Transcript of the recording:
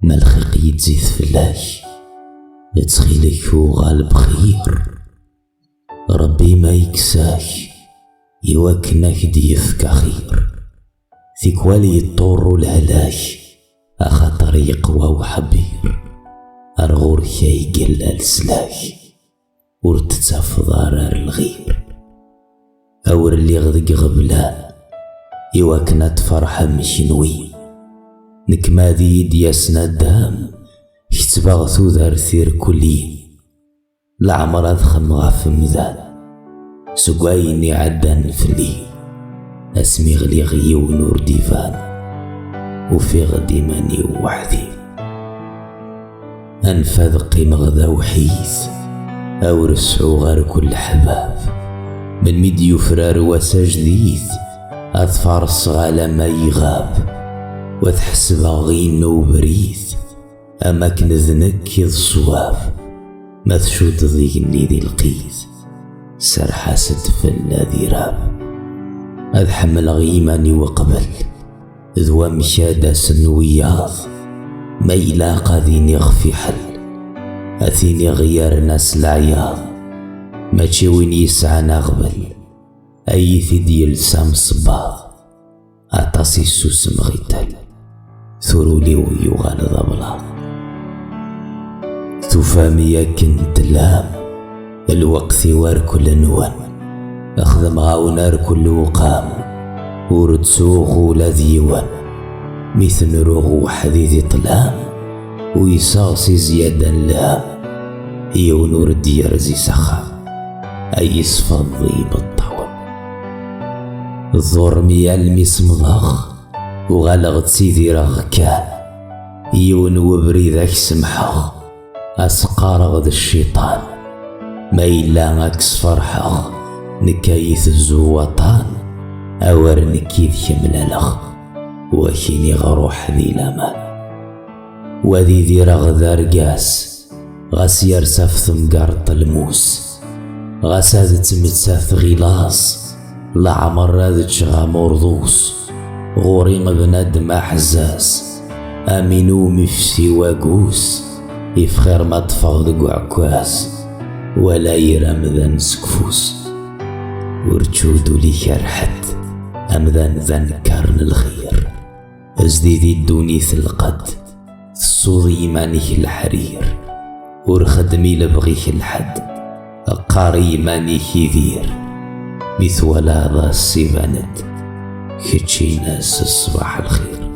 ما الخيق يتزيد فلاش يتخيلك وغالب خير. ربي ما يكساش يوكناك ديفك خير. فيك والي الطور والهلاش أخطر يقوى وحبير. أرغور شي قلال سلاش ورتتف ضرر الغير. أور اللي غدق غبلان يوكنا تفرح مشنوين. نكما ذي دياسنا الدام شتبغثو ذار ثير كلين. العمر أذخم غاف مذان سقايني عدان فلي. اسمي غلي غي ونور ديفان وفي غدي ماني وحدي. أنفذ قيم غدا وحيث أورسعو غير كل حباب. من ميديو فرار واسا جديد أظفار الصغالة ما يغاب. وتحسب غين وبريث أماكن ذنك يض الصواب. ما تشود ضيني ذي القيث سرحة ستفل ذي راب. أذ حمل غيماني وقبل ذو مشادة سنوياض. ما يلاقى ذيني غفي حل أثيني غيار ناس العياض. ما تشوين يسعى قبل أي ثدي لسام الصباغ. أعطاسي السوس مغيتل ثرولي ويغال ضبلاغ. تفامي كنت لام الوقت وار كل نوان. أخذ غاونار كل وقام ورد سوغ ولا ديوان. مثل روغ حديث طلام ويصاصي زيادا لام. هي ونور الديار زي سخام أي صفضي بالطول. الظور ميال مضاخ وغلغت سيدي رغ كان. يون وبريدك سمحه أسقار غد الشيطان. ما إلا ماكس فرحه نكايث الزوطان. أور نكيد شمل لخ وكيني غروح ذي الأمان. وذي ذي رغ ذارقاس غاس يرسف ثمقارط الموس. غاساد تمتساث غلاص لعمر هذا شغا مرضوس. غوري مبناد ما حزاس امينو مفسي واقوس. يفخر ما تفغد عكواس ولا يرمذن سكفوس. ورتشودو لي شرحت امذن ذن كارن الخير. ازديدي الدونيث القد الصوضي مانيه الحرير. ورخدمي لبغيك الحد قاري ماني كيذير. مثولا ذا السيفاند كتشي ناس الصباح الخير.